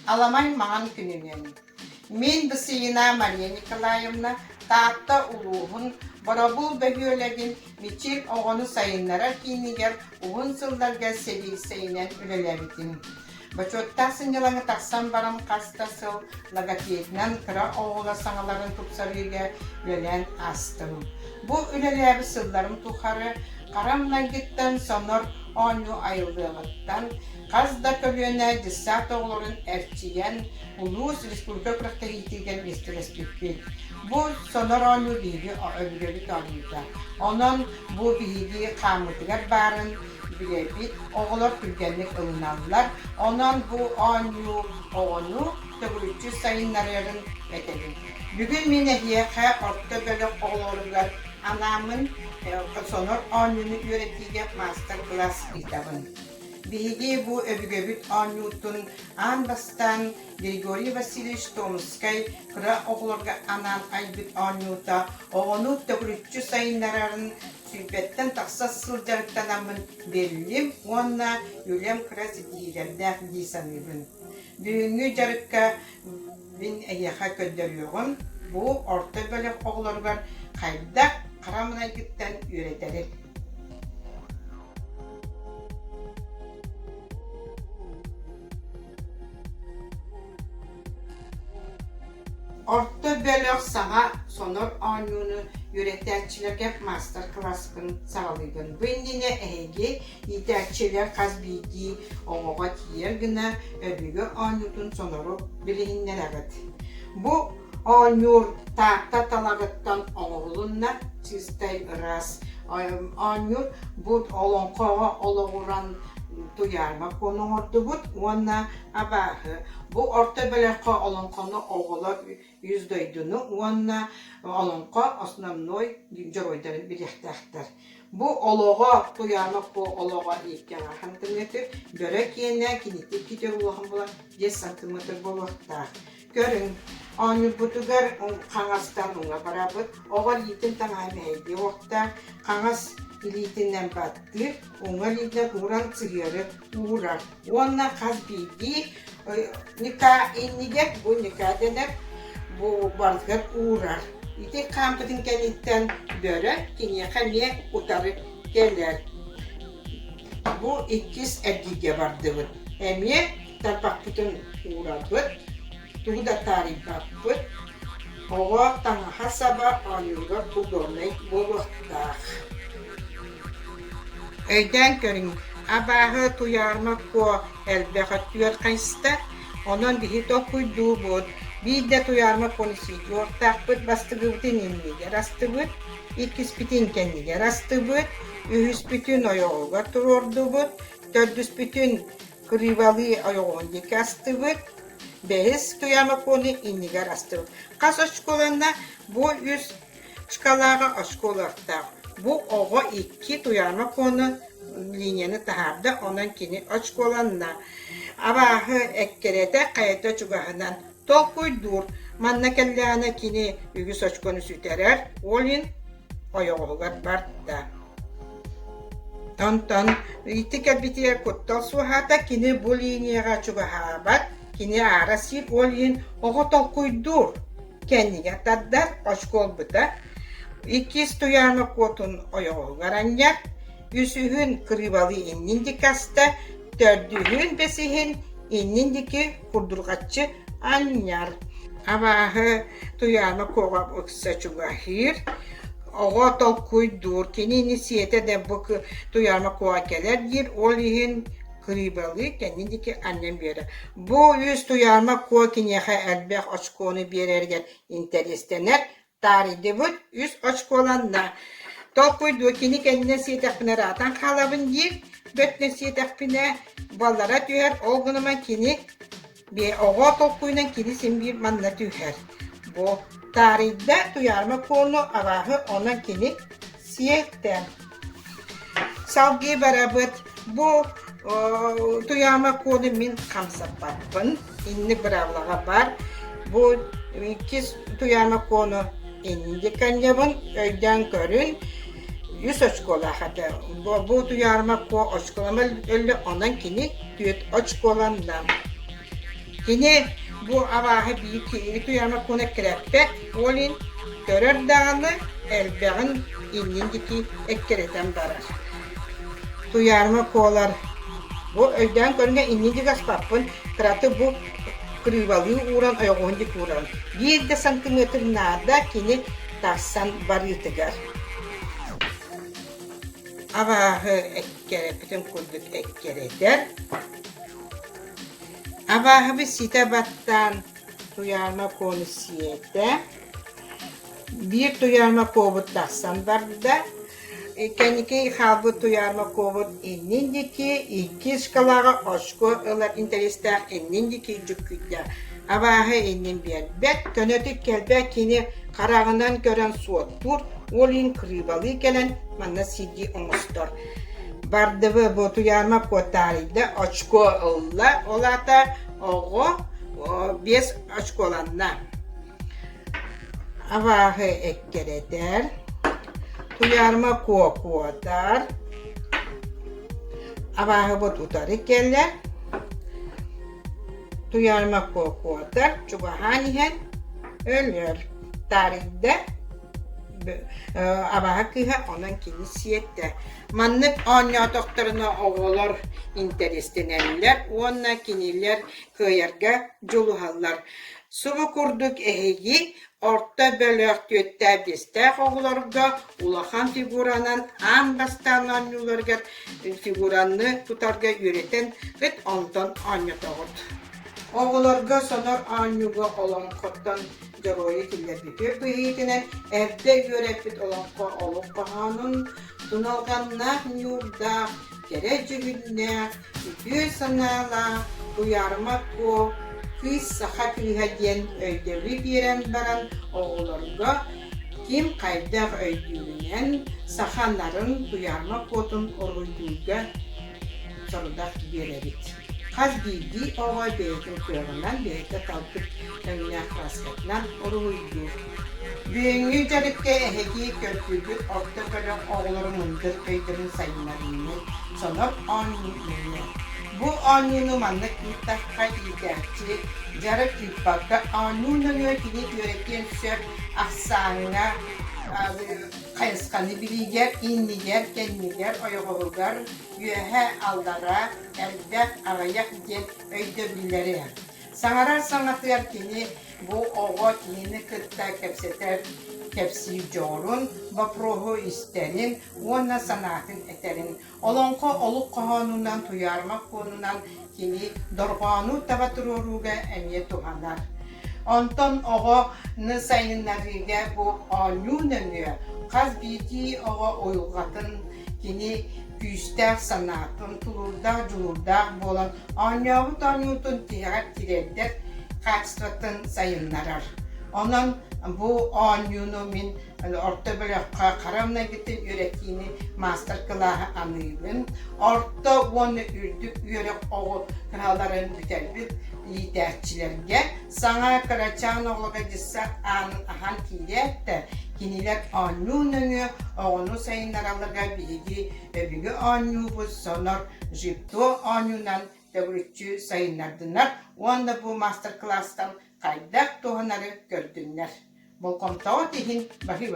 Alamay mağan gününen. Min bısıyına Maria Nikolayevna tahta uluğun barabul behiyölegin miçil oğunu sayınlara kiniger uğun sıldarga sevi sayınen ülelebitin. Бачоттасын жылаңы тақсан барам қастасыл лагатиетнен кыра оғыла саңаларын тұпсарыға өлен астым. Бұл өлеләбі сылдарым тұқары қарамнан кеттен сонор оңу айылдығыттан қазда көліне дисат оғыларын әрчиен Улус Республика құрақта етеген естіріспекпет. Бұл сонор оңу дейгі өлгелік алыйда. Онын бұл бейгі қамытығар барын bilebit, oğullar külgenlik ılınarlar. Ondan bu oğunu tögülücü sayınlarının edelim. Bugün minehiye orta bölük oğullar anamın sonur onunu öğrettiği master class kitabın. Bilgi bu öbügöbüt onutun anbastan Grigoriy Vasilyevich Tomskay kıra oğullarga anam aybüt onuta oğunu tögülücü sayınlarının Sübbetten taksas sıldarıktanamın bellim, onna yölem kıras diyilerde disanıbın. Büyüngü jarıkka bin eyaha köddörüyorun, bu orta bölük oğullar kayda karamına gitten üretelim. Orta bölük sana sonor onunu Yüreklerçilerge master class'ın sağlıydın. Bu indine ehegi yeterçiler kazbiydi oğuğa tiyer gına öbüge onutun sonoru bilihinler ağıt. Bu onur tahta talağıttan oğulunna çiztay ras. Onur bu olonkoğa oluğuran duyarma konu ordu bud, ona abahı. Bu orta bölükü olonkonu oğula yüzdoydunu, ona olonko osnamnoy joroydarın bilektahtır. Bu oloğa duyarma bu oloğa iken arhantımetir, börek yerine kinitik gider ulağın bulan 10 santimetre boluqtar. Görün, onu butugar kangastan ona barabıt, oğal yitin tanayını heydi oqtar, kangas ilitinden battı, onlar ilden uğran sığırı uğrar. Ona kazbiydi, nika inniger, bu nika dener, bu bardıgar uğrar. İti kampıdın kenitten böre, kiniye kaniye utarı gelir. Bu ikiz erdige vardı. Emiye tarpak bütün uğradı. Tuğ da tarih bakıp, oğa tanga hasaba anıyorlar, bu dornayı boluqtaq. Öyden görün, abahı tuyarmak bu elbaqat tüyer kaysta, onun bihi tokuyduğu bud. Bir de tuyarmak konusu ortak bud, bastı gıvdın inliger astı bud, ikiz bitin kendiger astı bud, ühüs bütün oyoğuga turordu bud, dördüs bütün krivalı oyoğun dik astı bud, behes tuyarmak konu inliger astı bud. Kas oşkolanda bu yüz şkalağa oşkolakta. Bu oğa iki tuyarma konu linyanı taharda onun kini oşkolanna. Abahı ekkerete kayıta çugahından tolkuydur. Manna kellana kini ügüs oşkonu süterer. Olin oyoğugat barda. Tonton itikel bitiye kuttal suhata kini bu linyaga çugahabat. Kini arasip olin oğa tolkuydur. Kendine taddar oşkol bıta. İkiz tuyarma kotun oyoğu garanyak, yüzühün krivalı innindik hasta, dördühün besihin innindiki kurdurgatçı anyar. Abahı tuyarma koğa ıksa çugahir, oğa tolkuydur, kini nisiyete de bu tuyarma koğa gelir, yer olihin krivalı kendindiki annem verir. Bu yüz tuyarma koğa kinyeha elbek açkonu berergen interestener, tarihde bu yüz açkolanna. Tolkuydu kini kendine siyetapına ratan kalabın yer, bötne siyetapına ballara tüher, olgunuma kini bir oğa tolkuyla kini sen bir manna tüher. Bu tarihde tuyarma konu avahı ona kini siyetten. Savgi beraber bu tuyarma konu min kamsapapın, inni bravlağa var. Bu ikiz tuyarma konu indi kanyabın öyden görün. Yüz oçkola hatta bu duyarma ko oçkolama öyle ondan kini düet oçkolandan. Yine bu avahı büyük kiri tuyarma konak kirepet, olin görür dağını elbeğin innindeki ekkereten barar. Tuyarma kolar. Bu öyden görünge innindi gaspapın, kıratı bu kırıvalı uğran ayağındik uğran. 1 santimetre nada kini tassan barıtıgar. Avahı ekkere, bütün kurduk ekkereder. Avahı bir site battan tuyarma konu siyete. Bir tuyarma kovut tassan barda. Kendiki halbı tuyarma kovut innindiki, iki skalaga oşko ılar interesler innindiki cükküdler. Avahı innin bir bet, könötük kelbe kini karağından gören suottur, olin kırıbalı gelen manna sidi omustor. Bardıvı bu tuyarma kotarıydı, oşko ılla, olata oğu, 5 oşko olanlar. Avahı ekkereder. Tuyarma kuatar. Avahı bu tutarı keller. Tuyarma kuatar. Çuba hanihen ölüyor. Tarihte avahı kıha onun kilisiyette. Manlık anya doktoruna oğullar intereslenenler. Onna kiniler kıyarga culuhallar. Suvu kurduk ehegi. Orta bölük tüyette bizde oğullarga ulahan figuranın an bastanan yularga figuranı tutarga üreten ret ondan anyatağıd. Oğullarga sonar anyuga olan kottan jaroyu killer bitiyor. Bu heyetine evde yöretbit olan olup bahanın tunalganlar yurda gerecigünler bütün sanala uyarmak o kız saha kıyhadiyen ödevi biren baran oğullarga kim kaydak ödüğünen sahanların duyarma kodun oruyduğuga sorudak vererit. Kaz bildi oğa beytin kuyarından beyte kalkıp önüne krasketlen oruydu. Büyüğü carıkke ehegi köprüdür orta bölüm oğullarımındır öydürün sayınlarını sonur 10 yılını. Bu anyunu manlık mutlaka iderci, jarık ilpakta anyunun yönetini yönetiyen sök ahsanına kayıskanı biliger, inliger, kendiger, oyğulgar, yühe aldara, elbet arayak diyen öydöbülleri. Sangarar sanatlar kini bu oğut yeni kıtta kepseter kepsi jorun, baprohu istenin, ona sanatın eterin. Olonko oluk kohanundan tuyarmak konundan kini dorganu tabatruruga emye tuhanlar. Ondan oğu nısayınlarıga bu anyunanı, kaz biti oğu oyulgatın kini küster sanatın tulurda julurda bolan anyavut anyutun tiyarak tireder kaçtratın sayınlarar. Onun bu anyunumin orta böyle karamla gittim ürettiğini master kılahı anıydın. Orta onu ürdük yörek oğul kralların bütelbit liderçilerge. Sana karaçan oğluğa cıssak anın ahan kilette. Kiniler anyununu oğunu sayınlar alırga bilgi anyu bu sonar jipto anyunan devletçi sayınlardınlar. Onda bu master class'tan kaydak tohanları gördünler. Bol komtağı tihin bahi